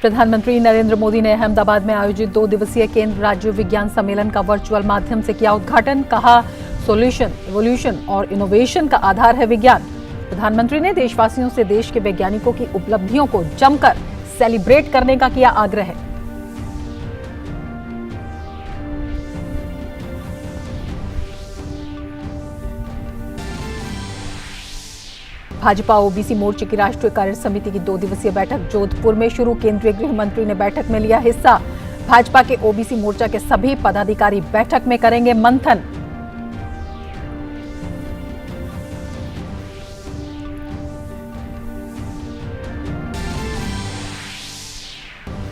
प्रधानमंत्री नरेंद्र मोदी ने अहमदाबाद में आयोजित 2 दिवसीय केंद्र राज्य विज्ञान सम्मेलन का वर्चुअल माध्यम से किया उद्घाटन। कहा, सॉल्यूशन, इवोल्यूशन और इनोवेशन का आधार है विज्ञान। प्रधानमंत्री ने देशवासियों से देश के वैज्ञानिकों की उपलब्धियों को जमकर सेलिब्रेट करने का किया आग्रह। भाजपा ओबीसी मोर्चे की राष्ट्रीय कार्य समिति की 2 दिवसीय बैठक जोधपुर में शुरू। केंद्रीय गृह मंत्री ने बैठक में लिया हिस्सा। भाजपा के ओबीसी मोर्चा के सभी पदाधिकारी बैठक में करेंगे मंथन।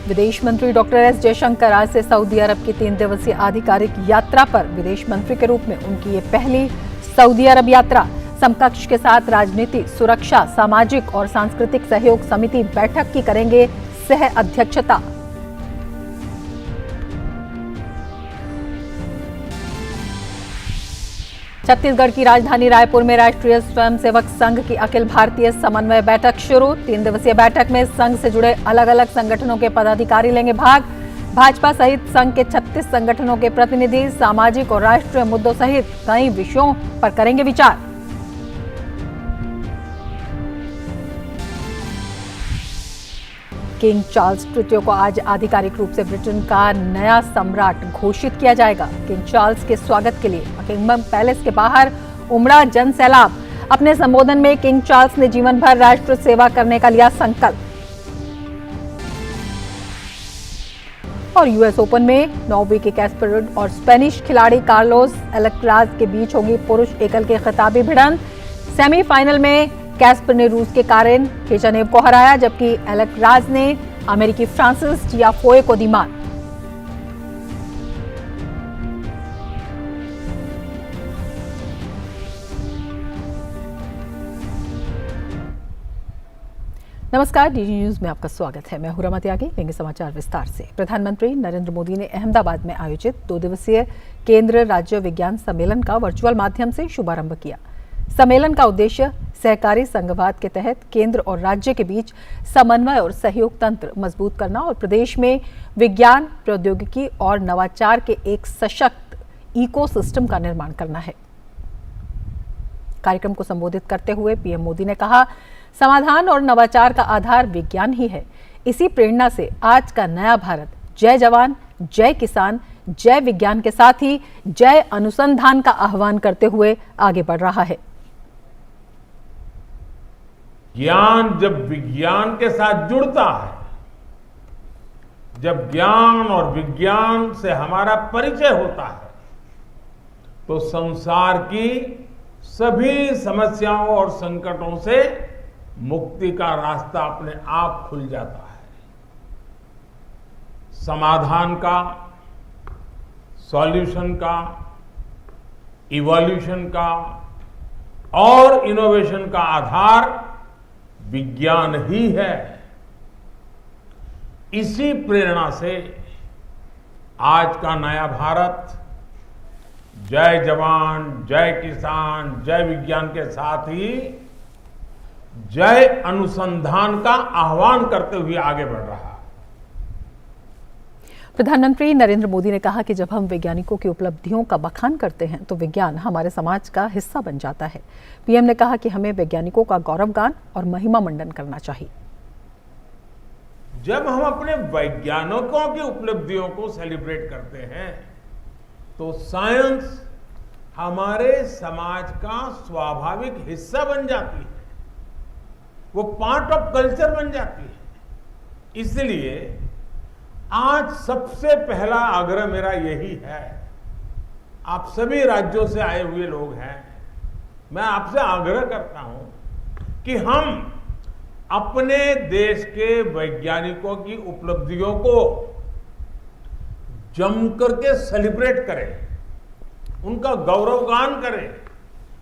विदेश मंत्री डॉक्टर एस जयशंकर आज से सऊदी अरब की 3 दिवसीय आधिकारिक यात्रा पर। विदेश मंत्री के रूप में उनकी ये पहली सऊदी अरब यात्रा। समकक्ष के साथ राजनीति, सुरक्षा, सामाजिक और सांस्कृतिक सहयोग समिति बैठक की करेंगे सह अध्यक्षता। छत्तीसगढ़ की राजधानी रायपुर में राष्ट्रीय स्वयंसेवक संघ की अखिल भारतीय समन्वय बैठक शुरू। 3 दिवसीय बैठक में संघ से जुड़े अलग अलग संगठनों के पदाधिकारी लेंगे भाग। भाजपा सहित संघ के 36 संगठनों के प्रतिनिधि सामाजिक और राष्ट्रीय मुद्दों सहित कई विषयों पर करेंगे विचार। किंग चार्ल्स तृतीय को आज आधिकारिक रूप से ब्रिटेन का नया सम्राट घोषित किया जाएगा। किंग चार्ल्स के स्वागत के लिए बकिंगम पैलेस के बाहर उमड़ा जन सैलाब। अपने संबोधन में किंग चार्ल्स ने जीवन भर राष्ट्र सेवा करने का लिया संकल्प। और यूएस ओपन में नॉर्वे के कैस्पर रुड और स्पेनिश खिलाड़ी कार्लोस अल्काराज के बीच होगी पुरुष एकल के खिताबी भिड़ंत। सेमीफाइनल में कैस्पर ने रूस के कारेन केचानेव को हराया, जबकि अल्काराज ने अमेरिकी फ्रांसिस टियाफोए को दी मात। नमस्कार, डीडी न्यूज में आपका स्वागत है। मैं हूं रमा त्यागी। लेंगे समाचार विस्तार से। प्रधानमंत्री नरेंद्र मोदी ने अहमदाबाद में आयोजित 2 दिवसीय केंद्र राज्य विज्ञान सम्मेलन का वर्चुअल माध्यम से शुभारंभ किया। सम्मेलन का उद्देश्य सहकारी संघवाद के तहत केंद्र और राज्य के बीच समन्वय और सहयोग तंत्र मजबूत करना और प्रदेश में विज्ञान, प्रौद्योगिकी और नवाचार के एक सशक्त इकोसिस्टम का निर्माण करना है। कार्यक्रम को संबोधित करते हुए पीएम मोदी ने कहा, समाधान और नवाचार का आधार विज्ञान ही है। इसी प्रेरणा से आज का नया भारत जय जवान, जय किसान, जय विज्ञान के साथ ही जय अनुसंधान का आह्वान करते हुए आगे बढ़ रहा है। ज्ञान जब विज्ञान के साथ जुड़ता है, जब ज्ञान और विज्ञान से हमारा परिचय होता है, तो संसार की सभी समस्याओं और संकटों से मुक्ति का रास्ता अपने आप खुल जाता है। समाधान का, सॉल्यूशन का, इवोल्यूशन का और इनोवेशन का आधार विज्ञान ही है। इसी प्रेरणा से आज का नया भारत जय जवान, जय किसान, जय विज्ञान के साथ ही जय अनुसंधान का आह्वान करते हुए आगे बढ़ रहा है। प्रधानमंत्री नरेंद्र मोदी ने कहा कि जब हम वैज्ञानिकों की उपलब्धियों का बखान करते हैं तो विज्ञान हमारे समाज का हिस्सा बन जाता है। पीएम ने कहा कि हमें वैज्ञानिकों का गौरवगान और महिमा मंडन करना चाहिए। जब हम अपने वैज्ञानिकों की उपलब्धियों को सेलिब्रेट करते हैं तो साइंस हमारे समाज का स्वाभाविक हिस्सा बन जाती है, वो पार्ट ऑफ कल्चर बन जाती है। इसलिए आज सबसे पहला आग्रह मेरा यही है, आप सभी राज्यों से आए हुए लोग हैं, मैं आपसे आग्रह करता हूं कि हम अपने देश के वैज्ञानिकों की उपलब्धियों को जम करके सेलिब्रेट करें, उनका गौरवगान करें,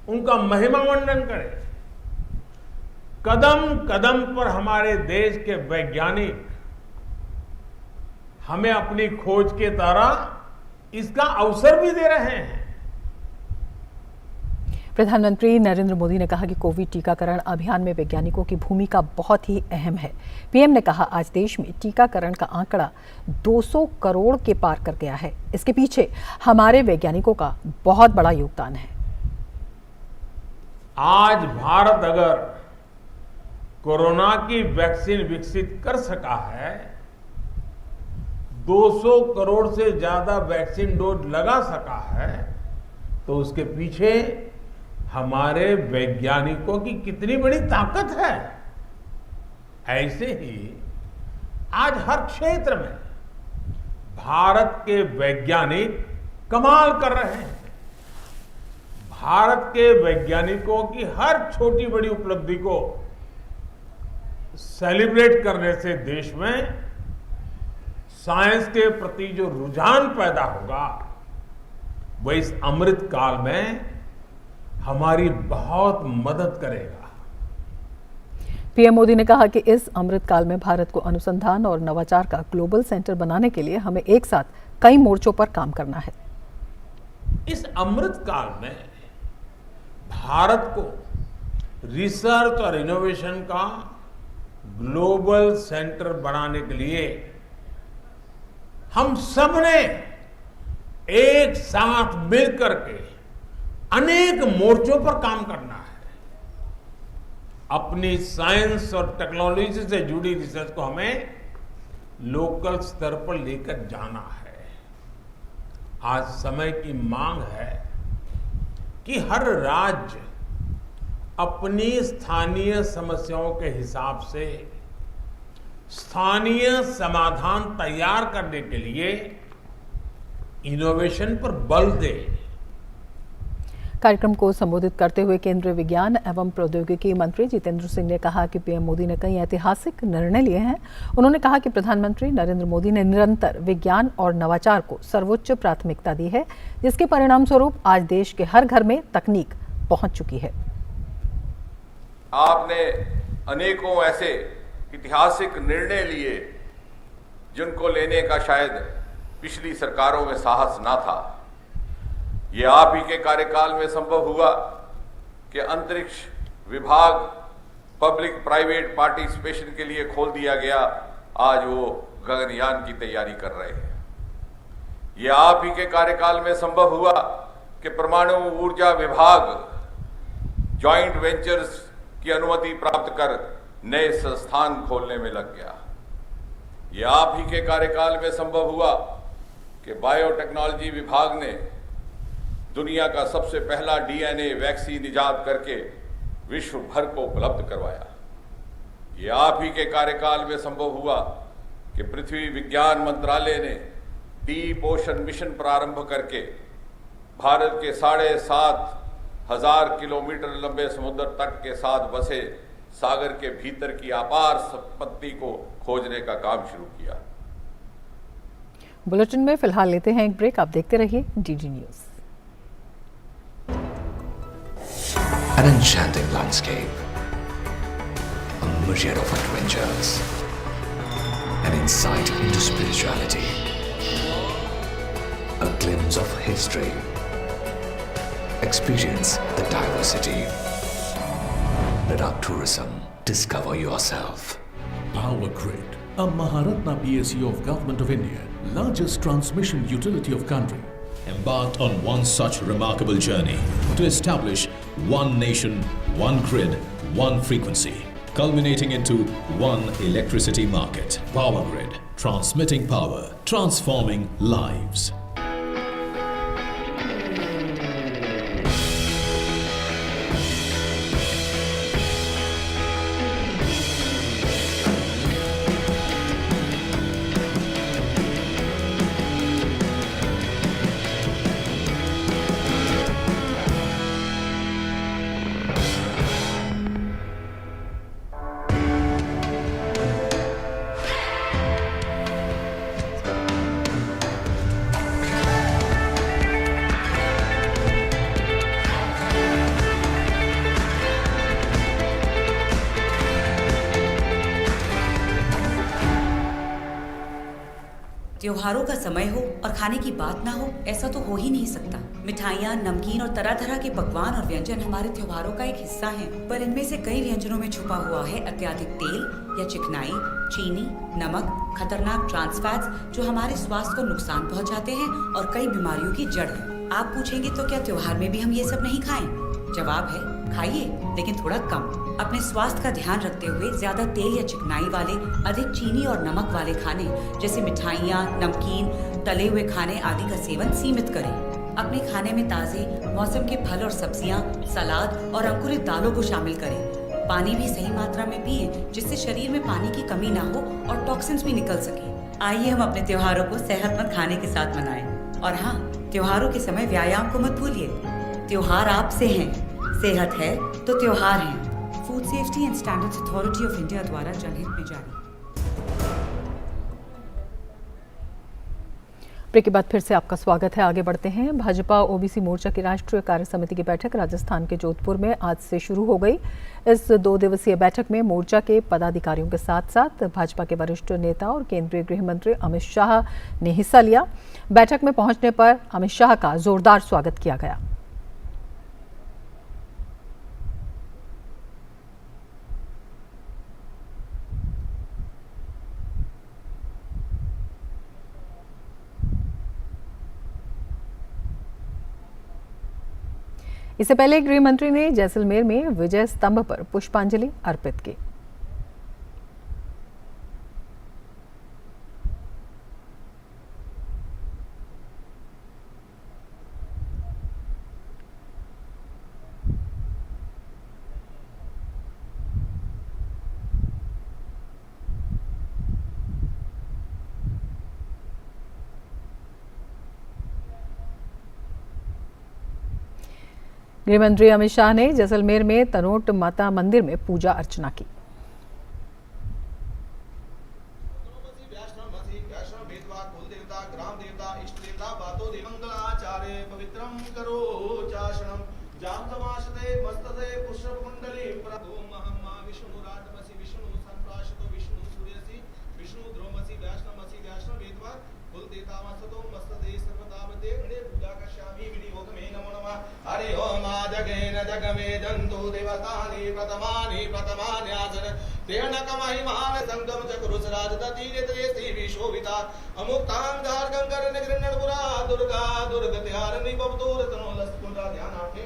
उनका महिमा मंडन करें। कदम कदम पर हमारे देश के वैज्ञानिक हमें अपनी खोज के द्वारा इसका अवसर भी दे रहे हैं। प्रधानमंत्री नरेंद्र मोदी ने कहा कि कोविड टीकाकरण अभियान में वैज्ञानिकों की भूमिका बहुत ही अहम है। पीएम ने कहा, आज देश में टीकाकरण का आंकड़ा 200 करोड़ के पार कर गया है। इसके पीछे हमारे वैज्ञानिकों का बहुत बड़ा योगदान है। आज भारत अगर कोरोना की वैक्सीन विकसित कर सका है, 200 करोड़ से ज्यादा वैक्सीन डोज लगा सका है, तो उसके पीछे हमारे वैज्ञानिकों की कितनी बड़ी ताकत है। ऐसे ही आज हर क्षेत्र में भारत के वैज्ञानिक कमाल कर रहे हैं। भारत के वैज्ञानिकों की हर छोटी बड़ी उपलब्धि को सेलिब्रेट करने से देश में साइंस के प्रति जो रुझान पैदा होगा, वह इस अमृत काल में हमारी बहुत मदद करेगा। पीएम मोदी ने कहा कि इस अमृत काल में भारत को अनुसंधान और नवाचार का ग्लोबल सेंटर बनाने के लिए हमें एक साथ कई मोर्चों पर काम करना है। इस अमृत काल में भारत को रिसर्च और इनोवेशन का ग्लोबल सेंटर बनाने के लिए हम सबने एक साथ मिलकर के अनेक मोर्चों पर काम करना है। अपनी साइंस और टेक्नोलॉजी से जुड़ी रिसर्च को हमें लोकल स्तर पर लेकर जाना है। आज समय की मांग है कि हर राज्य अपनी स्थानीय समस्याओं के हिसाब से स्थानीय समाधान तैयार करने के लिए इनोवेशन पर बल दे। कार्यक्रम को संबोधित करते हुए केंद्रीय विज्ञान एवं प्रौद्योगिकी मंत्री जितेंद्र सिंह ने कहा कि पीएम मोदी ने कई ऐतिहासिक निर्णय लिए हैं। उन्होंने कहा कि प्रधानमंत्री नरेंद्र मोदी ने निरंतर विज्ञान और नवाचार को सर्वोच्च प्राथमिकता दी है, जिसके परिणाम स्वरूप आज देश के हर घर में तकनीक पहुंच चुकी है। आपने अनेकों ऐसे ऐतिहासिक निर्णय लिए जिनको लेने का शायद पिछली सरकारों में साहस ना था। ये आप ही के कार्यकाल में संभव हुआ कि अंतरिक्ष विभाग पब्लिक प्राइवेट पार्टिसिपेशन के लिए खोल दिया गया। आज वो गगनयान की तैयारी कर रहे हैं। ये आप ही के कार्यकाल में संभव हुआ कि परमाणु ऊर्जा विभाग जॉइंट वेंचर्स की अनुमति प्राप्त कर नए संस्थान खोलने में लग गया। ये आप ही के कार्यकाल में संभव हुआ कि बायोटेक्नोलॉजी विभाग ने दुनिया का सबसे पहला डीएनए वैक्सीन इजाद करके विश्व भर को उपलब्ध करवाया। ये आप ही के कार्यकाल में संभव हुआ कि पृथ्वी विज्ञान मंत्रालय ने डीप ओशन मिशन प्रारंभ करके भारत के 7,500 किलोमीटर लंबे समुद्र तट के साथ बसे सागर के भीतर की अपार संपत्ति को खोजने का काम शुरू किया। बुलेटिन में फिलहाल लेते हैं एक ब्रेक। आप देखते रहिए DD news. An enchanting landscape, a myriad of adventures, an insight into spirituality, a glimpse of history. Experience the diversity. Let our tourism discover yourself. Power Grid, a Maharatna PSU of Government of India, largest transmission utility of country, embarked on one such remarkable journey to establish one nation, one grid, one frequency, culminating into one electricity market. Power Grid, transmitting power, transforming lives. त्योहारों का समय हो और खाने की बात ना हो, ऐसा तो हो ही नहीं सकता। मिठाइयाँ, नमकीन और तरह तरह के पकवान और व्यंजन हमारे त्योहारों का एक हिस्सा हैं, पर इनमें से कई व्यंजनों में छुपा हुआ है अत्यधिक तेल या चिकनाई, चीनी, नमक, खतरनाक ट्रांस फैट्स जो हमारे स्वास्थ्य को नुकसान पहुंचाते हैं और कई बीमारियों की जड़ है। आप पूछेंगे तो क्या त्योहार में भी हम ये सब नहीं खाएं? जवाब है खाइए, लेकिन थोड़ा कम। अपने स्वास्थ्य का ध्यान रखते हुए ज्यादा तेल या चिकनाई वाले, अधिक चीनी और नमक वाले खाने जैसे मिठाइयाँ, नमकीन, तले हुए खाने आदि का सेवन सीमित करें। अपने खाने में ताजे मौसम के फल और सब्जियां, सलाद और अंकुरित दालों को शामिल करें। पानी भी सही मात्रा में पिएं, जिससे शरीर में पानी की कमी ना हो और टॉक्सिन्स भी निकल सके। आइए हम अपने त्योहारों को सेहतमंद खाने के साथ मनाएं। और हाँ, त्योहारों के समय व्यायाम को मत भूलिए। त्योहार आपसे हैं, सेहत है तो त्योहार हैं। Food safety and standards authority of India द्वारा जनहित में जारी। ब्रेक के बाद फिर से आपका स्वागत है। आगे बढ़ते हैं। भाजपा ओबीसी मोर्चा की राष्ट्रीय कार्य समिति की बैठक राजस्थान के जोधपुर में आज से शुरू हो गई। इस 2 दिवसीय बैठक में मोर्चा के पदाधिकारियों के साथ साथ भाजपा के वरिष्ठ नेता और केंद्रीय गृह मंत्री अमित शाह ने हिस्सा लिया। बैठक में पहुंचने पर अमित शाह का जोरदार स्वागत किया गया। इससे पहले गृह मंत्री ने जैसलमेर में विजय स्तंभ पर पुष्पांजलि अर्पित की। गृहमंत्री अमित शाह ने जैसलमेर में तनोट माता मंदिर में पूजा अर्चना की। हरि ओम जगेन जगमेदन्तु देवतानि प्रथमानि प्रथमान्यासन तेन कमहिमान संगम चक्रुसराज दतीरे श्री विशोभिता अमुक्तां झारगंगर निगृह्णपुरा दुर्गा दुर्गत्यारनि बवतोर तनोलस्कुंडा ध्यानार्थे।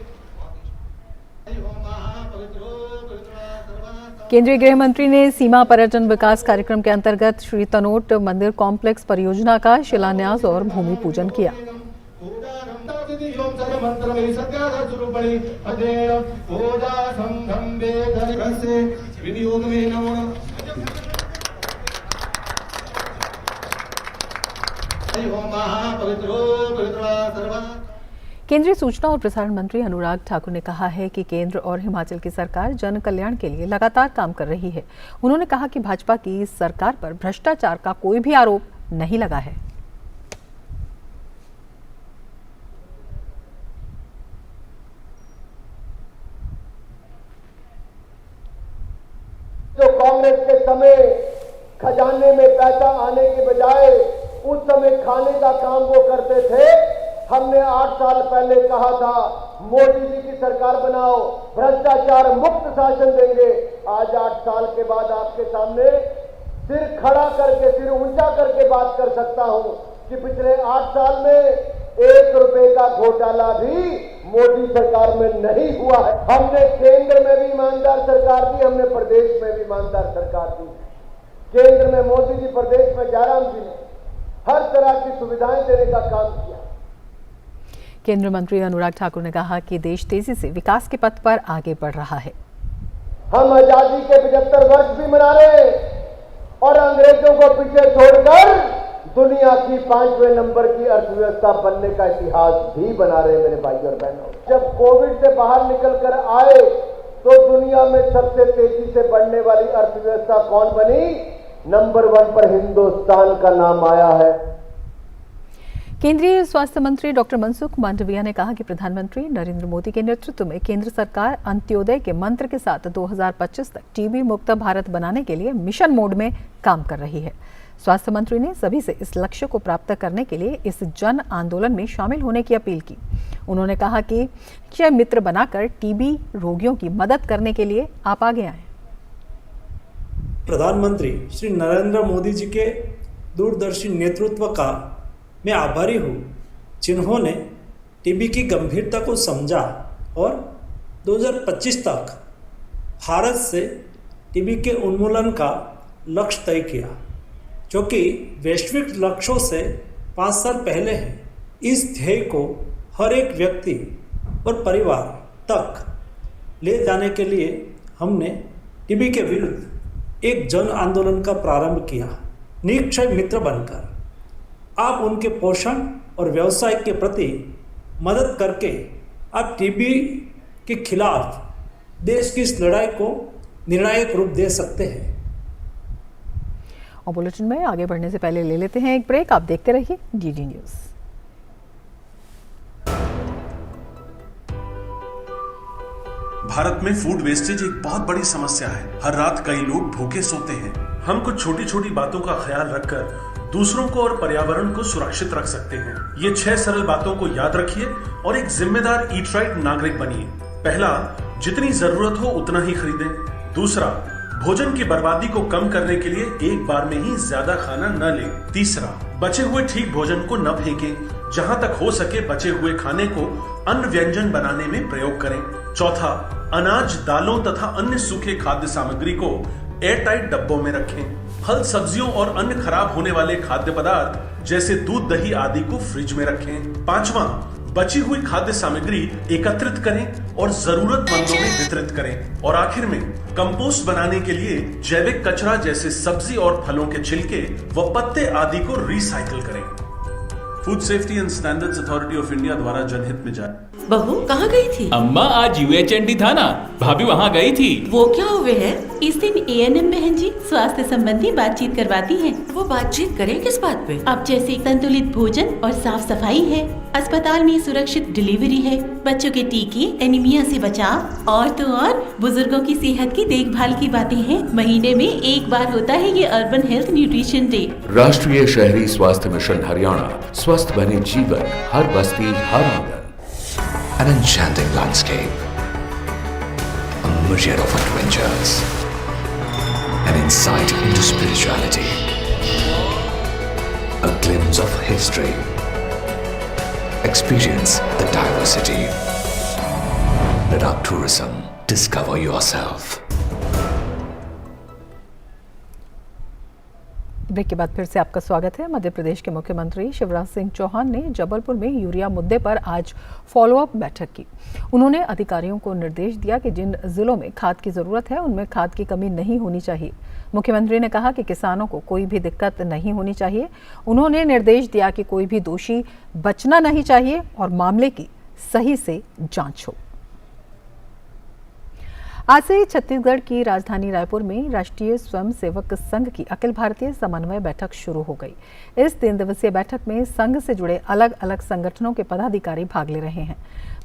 केंद्रीय गृह मंत्री ने सीमा पर्यटन विकास कार्यक्रम के अंतर्गत श्री तनोट मंदिर कॉम्प्लेक्स परियोजना का शिलान्यास और भूमि पूजन किया। केंद्रीय सूचना और प्रसारण मंत्री अनुराग ठाकुर ने कहा है कि केंद्र और हिमाचल की सरकार जन कल्याण के लिए लगातार काम कर रही है। उन्होंने कहा कि भाजपा की सरकार पर भ्रष्टाचार का कोई भी आरोप नहीं लगा है। जो कांग्रेस के समय खजाने में पैसा आने के बजाय उस समय खाने का काम वो करते थे। हमने 8 साल पहले कहा था मोदी जी की सरकार बनाओ, भ्रष्टाचार मुक्त शासन देंगे। आज 8 साल के बाद आपके सामने सिर खड़ा करके, सिर ऊंचा करके बात कर सकता हूं कि पिछले 8 साल में 1 रुपए का घोटाला भी मोदी सरकार में नहीं हुआ है। हमने केंद्र में भी ईमानदार सरकार दी, हमने प्रदेश में भी ईमानदार सरकार दी। केंद्र में मोदी जी, प्रदेश में जयराम जी ने हर तरह की सुविधाएं देने का काम किया। केंद्रीय मंत्री अनुराग ठाकुर ने कहा कि देश तेजी से विकास के पथ पर आगे बढ़ रहा है। हम आजादी के 75 वर्ष भी मना रहे हैं और अंग्रेजों को पीछे छोड़कर दुनिया की 5वें नंबर की अर्थव्यवस्था बनने का इतिहास भी बना रहे हैं मेरे भाई और बहनों। जब कोविड से बाहर निकलकर आए तो दुनिया में सबसे तेजी से बढ़ने वाली अर्थव्यवस्था कौन बनी? नंबर 1 पर हिंदुस्तान का नाम आया है। केंद्रीय स्वास्थ्य मंत्री डॉक्टर मनसुख मांडविया ने कहा कि प्रधानमंत्री नरेंद्र मोदी के नेतृत्व में केंद्र सरकार अंत्योदय के मंत्र के साथ 2025 तक टीबी मुक्त भारत बनाने के लिए मिशन मोड में काम कर रही है। स्वास्थ्य मंत्री ने सभी से इस लक्ष्य को प्राप्त करने के लिए इस जन आंदोलन में शामिल होने की अपील की। उन्होंने कहा कि क्षय मित्र बनाकर टीबी रोगियों की मदद करने के लिए आप आगे आएं। प्रधानमंत्री श्री नरेंद्र मोदी जी के दूरदर्शी नेतृत्व का मैं आभारी हूँ, जिन्होंने टीबी की गंभीरता को समझा और 2025 तक भारत से टीबी के उन्मूलन का लक्ष्य तय किया, जो कि वैश्विक लक्ष्यों से 5 साल पहले है। इस ध्येय को हर एक व्यक्ति और परिवार तक ले जाने के लिए हमने टीबी के विरुद्ध एक जन आंदोलन का प्रारंभ किया। निक्षय मित्र बनकर आप उनके पोषण और व्यवसाय के प्रति मदद करके आप टीबी के खिलाफ देश की इस लड़ाई को निर्णायक रूप दे सकते हैं। और बुलेटिन में आगे बढ़ने से पहले ले लेते हैं एक ब्रेक। आप देखते रहिए डीडी न्यूज़। भारत में फूड वेस्टेज एक बहुत बड़ी समस्या है। हर रात कई लोग भूखे सोते हैं। हम कुछ छोटी छोटी बातों का ख्याल रखकर दूसरों को और पर्यावरण को सुरक्षित रख सकते हैं। ये 6 सरल बातों को याद रखिए और एक जिम्मेदार ईट राइट नागरिक बनिए। पहला, जितनी जरूरत हो उतना ही खरीदें। दूसरा, भोजन की बर्बादी को कम करने के लिए एक बार में ही ज्यादा खाना न लें। तीसरा, बचे हुए ठीक भोजन को न फेंकें। जहां तक हो सके बचे हुए खाने को अन्य व्यंजन बनाने में प्रयोग करें। चौथा, अनाज, दालों तथा अन्य सूखे खाद्य सामग्री को एयर टाइट डब्बों में रखें। फल, सब्जियों और अन्य खराब होने वाले खाद्य पदार्थ जैसे दूध, दही आदि को फ्रिज में रखें। पांचवा, बची हुई खाद्य सामग्री एकत्रित करें और जरूरतमंदों में वितरित करें। और आखिर में कंपोस्ट बनाने के लिए जैविक कचरा जैसे सब्जी और फलों के छिलके व पत्ते आदि को रिसाइकिल करें। Food safety and standards authority of India द्वारा जनहित में जारी। बहू कहाँ गई थी? अम्मा आज UHND था ना, भाभी वहाँ गई थी। वो क्या हुए है? इस दिन ANM बहन जी स्वास्थ्य संबंधी बातचीत करवाती हैं। वो बातचीत करें किस बात पे? अब जैसे संतुलित भोजन और साफ सफाई है, अस्पताल में सुरक्षित डिलीवरी है, बच्चों के टीके, एनीमिया से बचाव और तो और बुजुर्गों की सेहत की देखभाल की बातें हैं। महीने में एक बार होता है ये अर्बन हेल्थ न्यूट्रिशन डे। राष्ट्रीय शहरी स्वास्थ्य मिशन हरियाणा, स्वस्थ बने जीवन, हर बस्ती, हर आंगन। An enchanting landscape, a myriad of adventures, an insight into spirituality, a glimpse of history. Experience the diversity. Ladakh Tourism. Discover yourself. Break के बाद फिर से आपका स्वागत है। मध्य प्रदेश के मुख्यमंत्री शिवराज सिंह चौहान ने जबलपुर में यूरिया मुद्दे पर आज फॉलोअप बैठक की। उन्होंने अधिकारियों को निर्देश दिया कि जिन जिलों में खाद की जरूरत है उनमें खाद की कमी नहीं होनी चाहिए। मुख्यमंत्री ने कहा कि किसानों को कोई भी दिक्कत नहीं होनी चाहिए। उन्होंने निर्देश दिया कि कोई भी दोषी बचना नहीं चाहिए और मामले की सही से जांच हो। आज से छत्तीसगढ़ की राजधानी रायपुर में राष्ट्रीय स्वयंसेवक संघ की अखिल भारतीय समन्वय बैठक शुरू हो गई। इस 3 दिवसीय बैठक में संघ से जुड़े अलग अलग संगठनों के पदाधिकारी भाग ले रहे हैं।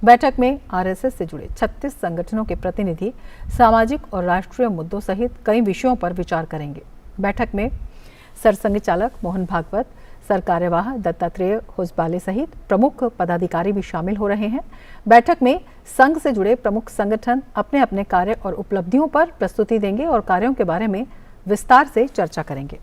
बैठक में RSS से जुड़े 36 संगठनों के प्रतिनिधि सामाजिक और राष्ट्रीय मुद्दों सहित कई विषयों पर विचार करेंगे। बैठक में सरसंघ चालक मोहन भागवत, सरकार्यवाह दत्तात्रेय होसबाले सहित प्रमुख पदाधिकारी भी शामिल हो रहे हैं। बैठक में संघ से जुड़े प्रमुख संगठन अपने अपने कार्य और उपलब्धियों पर प्रस्तुति देंगे और कार्यों के बारे में विस्तार से चर्चा करेंगे।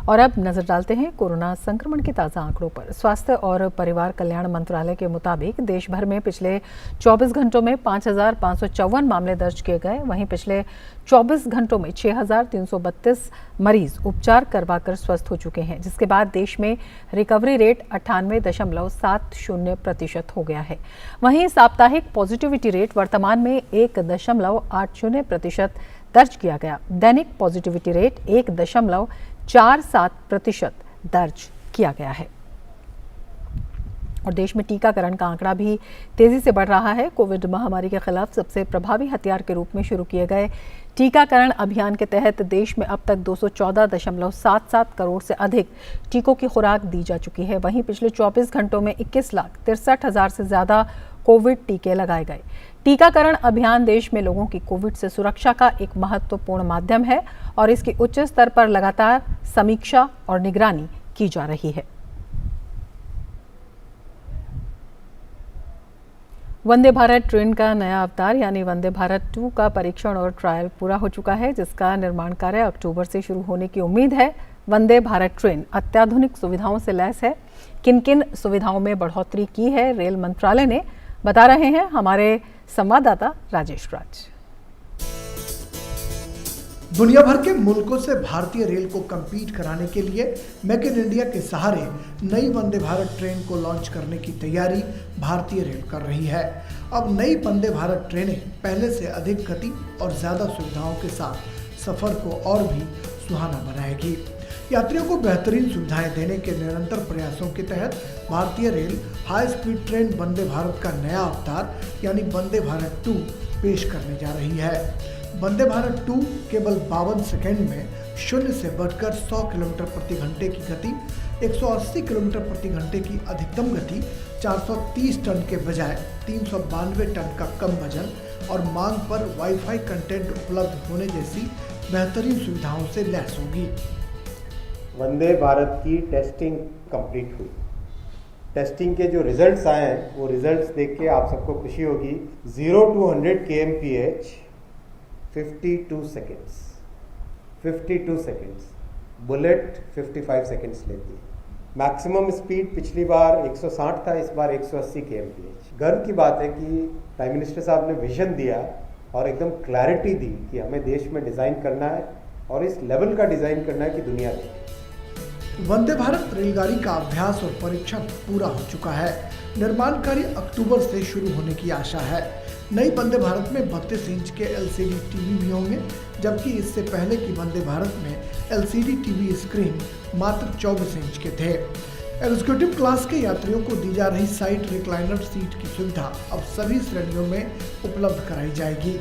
और अब नजर डालते हैं कोरोना संक्रमण के ताज़ा आंकड़ों पर। स्वास्थ्य और परिवार कल्याण मंत्रालय के मुताबिक देश भर में पिछले 24 घंटों में 5,554 मामले दर्ज किए गए। वहीं पिछले 24 घंटों में 6,332 मरीज उपचार करवाकर स्वस्थ हो चुके हैं, जिसके बाद देश में रिकवरी रेट 98.70% हो गया है। वहीं साप्ताहिक पॉजिटिविटी रेट वर्तमान में 1.80% दर्ज किया गया। दैनिक पॉजिटिविटी रेट 1.47% दर्ज किया गया है। और देश में टीकाकरण का आंकड़ा भी तेजी से बढ़ रहा है। कोविड महामारी के खिलाफ सबसे प्रभावी हथियार के रूप में शुरू किए गए टीकाकरण अभियान के तहत देश में अब तक 214.77 करोड़ से अधिक टीकों की खुराक दी जा चुकी है। वहीं पिछले 24 घंटों में 21,63,000 से ज्यादा कोविड टीके लगाए गए। टीकाकरण अभियान देश में लोगों की कोविड से सुरक्षा का एक महत्वपूर्ण माध्यम है और इसकी उच्च स्तर पर लगातार समीक्षा और निगरानी की जा रही है। वंदे भारत ट्रेन का नया अवतार यानी वंदे भारत 2 का परीक्षण और ट्रायल पूरा हो चुका है, जिसका निर्माण कार्य अक्टूबर से शुरू होने की उम्मीद है। वंदे भारत ट्रेन अत्याधुनिक सुविधाओं से लैस है। किन किन सुविधाओं में बढ़ोतरी की है रेल मंत्रालय ने, बता रहे हैं हमारे संवाददाता राजेश राज। दुनिया भर के मुल्कों से भारतीय रेल को compete कराने के लिए मेक इन इंडिया के सहारे नई वंदे भारत ट्रेन को लॉन्च करने की तैयारी भारतीय रेल कर रही है। अब नई वंदे भारत ट्रेनें पहले से अधिक गति और ज्यादा सुविधाओं के साथ सफर को और भी सुहाना बनाएगी। यात्रियों को बेहतरीन सुविधाएं देने के निरंतर प्रयासों के तहत भारतीय rail high speed train Vande Bharat का नया अवतार यानी वंदे भारत 2 पेश करने जा रही है। वंदे भारत 2 केवल 52 सेकंड में 0 से बढ़कर 100 किलोमीटर प्रति घंटे की गति, 180 किलोमीटर प्रति घंटे की अधिकतम गति, 430 टन के बजाय 392 टन का कम वजन और मांग पर वाईफाई कंटेंट उपलब्ध होने जैसी बेहतरीन सुविधाओं से लैस होगी। वंदे भारत की टेस्टिंग कंप्लीट हुई। टेस्टिंग के जो रिजल्ट्स आए हैं वो रिजल्ट्स देख के आप सबको खुशी होगी। 0 to 100 kmph 52 seconds, 52 seconds. Bullet 55 seconds लेती है। मैक्सिमम स्पीड पिछली बार 160 था, इस बार 180 kmph। गर्व की बात है कि प्राइम मिनिस्टर साहब ने विजन दिया और एकदम क्लैरिटी दी कि हमें देश में डिज़ाइन करना है और इस लेवल का डिज़ाइन करना है कि दुनिया देखे। वंदे भारत रेलगाड़ी का अभ्यास और परीक्षण पूरा हो चुका है। निर्माण कार्य अक्टूबर से शुरू होने की आशा है। नई वंदे भारत में 32 इंच के LCD टीवी भी होंगे, जबकि इससे पहले की वंदे भारत में LCD टीवी स्क्रीन मात्र 24 इंच के थे। एग्जीक्यूटिव क्लास के यात्रियों को दी जा रही साइड रिक्लाइनर सीट की सुविधा अब सभी श्रेणियों में उपलब्ध कराई जाएगी।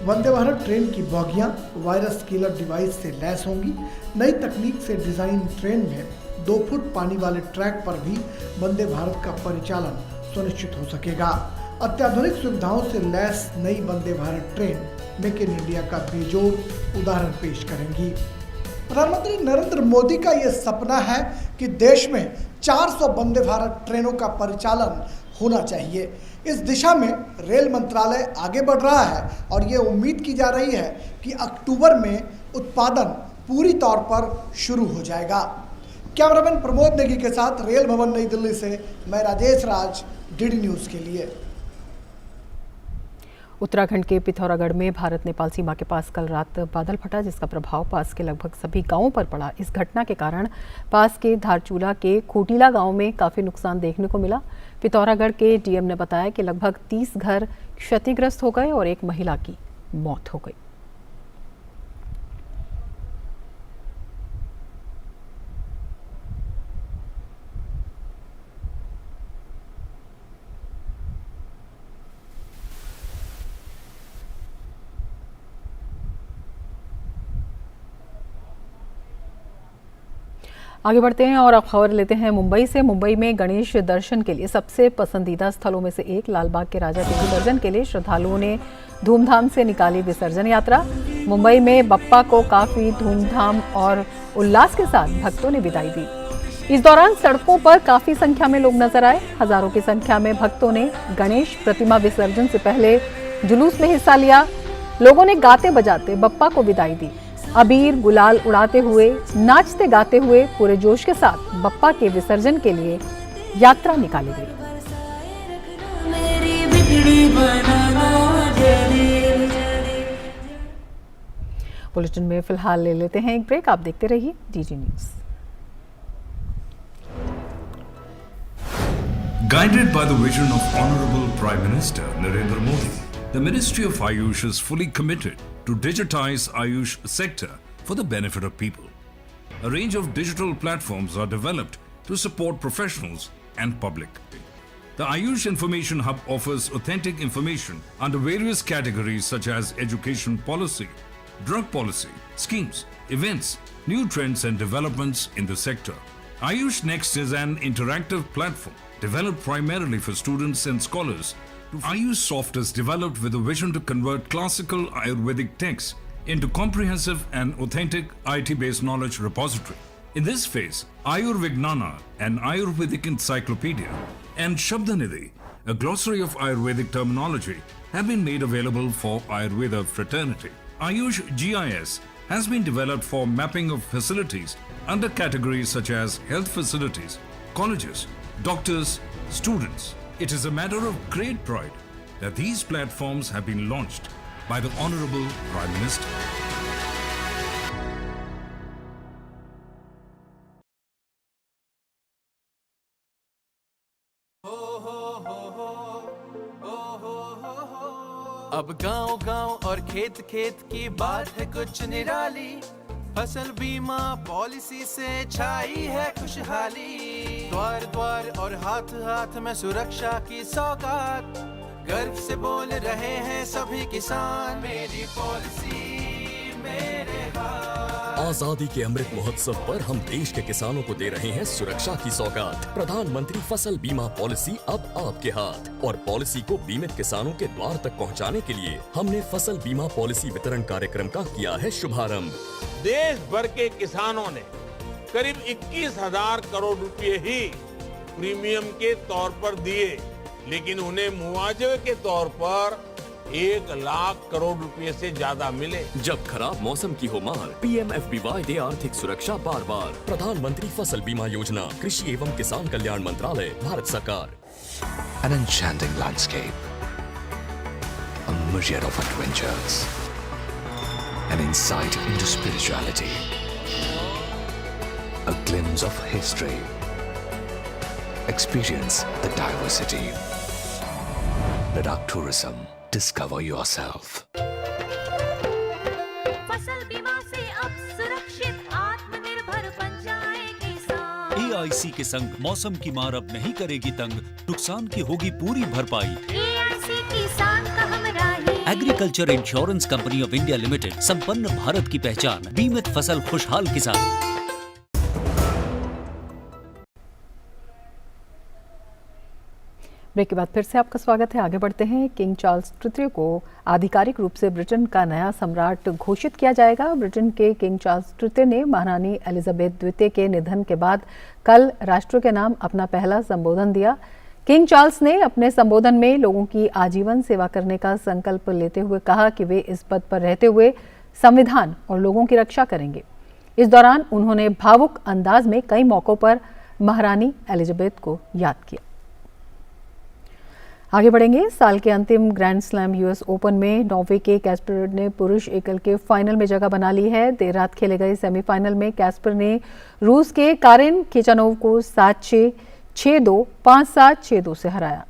वंदे भारत ट्रेन की बोगियां वायरस किलर डिवाइस से लैस होंगी। नई तकनीक से डिजाइन ट्रेन में 2 फुट पानी वाले ट्रैक पर भी वंदे भारत का परिचालन सुनिश्चित हो सकेगा। अत्याधुनिक सुविधाओं से लैस नई Vande Bharat train make in India का बेजोड़ उदाहरण पेश करेंगी। प्रधानमंत्री नरेंद्र मोदी का यह सपना है कि देश में 400 वंदे भारत ट्रेनों का परिचालन होना चाहिए। इस दिशा में रेल मंत्रालय आगे बढ़ रहा है और ये उम्मीद की जा रही है कि अक्टूबर में उत्पादन पूरी तौर पर शुरू हो जाएगा। कैमरामैन प्रमोद नेगी के साथ रेल भवन नई दिल्ली से मैं राजेश राज, डीडी न्यूज़ के लिए। उत्तराखंड के पिथौरागढ़ में भारत नेपाल सीमा के पास कल रात बादल फटा, जिसका प्रभाव पास के लगभग सभी गांवों पर पड़ा। इस घटना के कारण पास के धारचूला के खोटीला गांव में काफ़ी नुकसान देखने को मिला। पिथौरागढ़ के डीएम ने बताया कि लगभग 30 घर क्षतिग्रस्त हो गए और एक महिला की मौत हो गई। आगे बढ़ते हैं और अब खबर लेते हैं मुंबई से। मुंबई में गणेश दर्शन के लिए सबसे पसंदीदा स्थलों में से एक लालबाग के राजा के विसर्जन के लिए श्रद्धालुओं ने धूमधाम से निकाली विसर्जन यात्रा। मुंबई में बप्पा को काफी धूमधाम और उल्लास के साथ भक्तों ने विदाई दी। इस दौरान सड़कों पर काफी संख्या में लोग नजर आए। हजारों की संख्या में भक्तों ने गणेश प्रतिमा विसर्जन से पहले जुलूस में हिस्सा लिया। लोगों ने गाते बजाते बप्पा को विदाई दी। अबीर गुलाल उड़ाते हुए, नाचते गाते हुए पूरे जोश के साथ बप्पा के विसर्जन के लिए यात्रा निकाली गई। बुलेटिन में फिलहाल ले लेते हैं एक ब्रेक। आप देखते रहिए DD news. Guided by the vision of Honorable Prime Minister Narendra Modi, the Ministry of Ayush is fully committed to digitize Ayush sector for the benefit of people. A range of digital platforms are developed to support professionals and public. The Ayush Information Hub offers authentic information under various categories such as education policy, drug policy, schemes, events, new trends and developments in the sector. Ayush Next is an interactive platform developed primarily for students and scholars Ayush Soft is developed with a vision to convert classical Ayurvedic texts into comprehensive and authentic IT-based knowledge repository. In this phase, Ayurvignana, an Ayurvedic encyclopedia, and Shabdanidhi, a glossary of Ayurvedic terminology, have been made available for Ayurveda fraternity. Ayush GIS has been developed for mapping of facilities under categories such as health facilities, colleges, doctors, students. It is a matter of great pride that these platforms have been launched by the Honorable Prime Minister. अब गांव गांव और खेत खेत की बात है कुछ निराली, फसल बीमा पॉलिसी से छाई है खुशहाली। द्वार द्वार और हाथ हाथ में सुरक्षा की सौगात, गर्व से बोल रहे हैं सभी किसान, मेरी पॉलिसी मेरे हाथ। आजादी के अमृत महोत्सव पर हम देश के किसानों को दे रहे हैं सुरक्षा की सौगात। प्रधानमंत्री फसल बीमा पॉलिसी अब आपके हाथ, और पॉलिसी को बीमित किसानों के द्वार तक पहुंचाने के लिए हमने फसल बीमा पॉलिसी वितरण कार्यक्रम का किया है शुभारंभ। देश भर के किसानों ने करीब 21,000 करोड़ रुपए ही प्रीमियम के तौर पर दिए, लेकिन उन्हें मुआवजे के तौर पर 1 लाख करोड़ रुपए से ज्यादा मिले। जब खराब मौसम की हो मार, PMFBY दे आर्थिक सुरक्षा बार बार। प्रधानमंत्री फसल बीमा योजना, कृषि एवं किसान कल्याण मंत्रालय, भारत सरकार। An enchanting landscape, a myriad of adventures, an insight into spirituality, a glimpse of history. Experience the diversity. Ladakh Tourism. Discover yourself. फसल बीमा से अब सुरक्षित आत्मनिर्भर बन जाए किसान। AIC के संग मौसम की मार अब नहीं करेगी तंग, नुकसान की होगी पूरी भरपाई। AIC किसान का हमराही। Agriculture insurance company of India limited, संपन्न भारत की पहचान, बीमित फसल खुशहाल किसान। ब्रेक के बाद फिर से आपका स्वागत है। आगे बढ़ते हैं। किंग चार्ल्स तृतीय को आधिकारिक रूप से ब्रिटेन का नया सम्राट घोषित किया जाएगा। ब्रिटेन के किंग चार्ल्स तृतीय ने महारानी एलिजाबेथ द्वितीय के निधन के बाद कल राष्ट्र के नाम अपना पहला संबोधन दिया। किंग चार्ल्स ने अपने संबोधन में लोगों की आजीवन सेवा करने का संकल्प लेते हुए कहा कि वे इस पद पर रहते हुए संविधान और लोगों की रक्षा करेंगे। इस दौरान उन्होंने भावुक अंदाज में कई मौकों पर महारानी एलिजाबेथ को याद किया। आगे बढ़ेंगे। साल के अंतिम ग्रैंड स्लैम US ओपन में नॉर्वे के कैस्पर ने पुरुष एकल के फाइनल में जगह बना ली है। देर रात खेले गए सेमीफाइनल में कैस्पर ने रूस के कारिन खिचानोव को 7-6, 6-2, 5-7, 6-2 से हराया।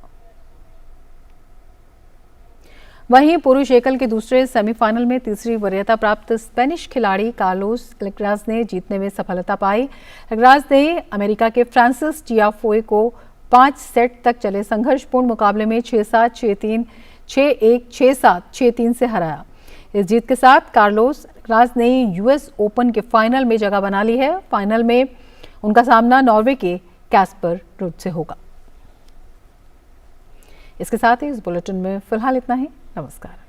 वहीं पुरुष एकल के दूसरे सेमीफाइनल में तीसरी वरीयता प्राप्त स्पेनिश खिलाड़ी कार्लोस अल्कराज ने जीतने में सफलता पाई। अल्कराज ने अमेरिका के फ्रांसिस टियाफोए को 5 सेट तक चले संघर्षपूर्ण मुकाबले में 6-7, 6-3, 6-1, 6-7, 6-3 से हराया। इस जीत के साथ कार्लोस अल्कराज ने US ओपन के फाइनल में जगह बना ली है। फाइनल में उनका सामना नॉर्वे के कैस्पर रुड से होगा। इसके साथ ही इस बुलेटिन में फिलहाल इतना ही। नमस्कार।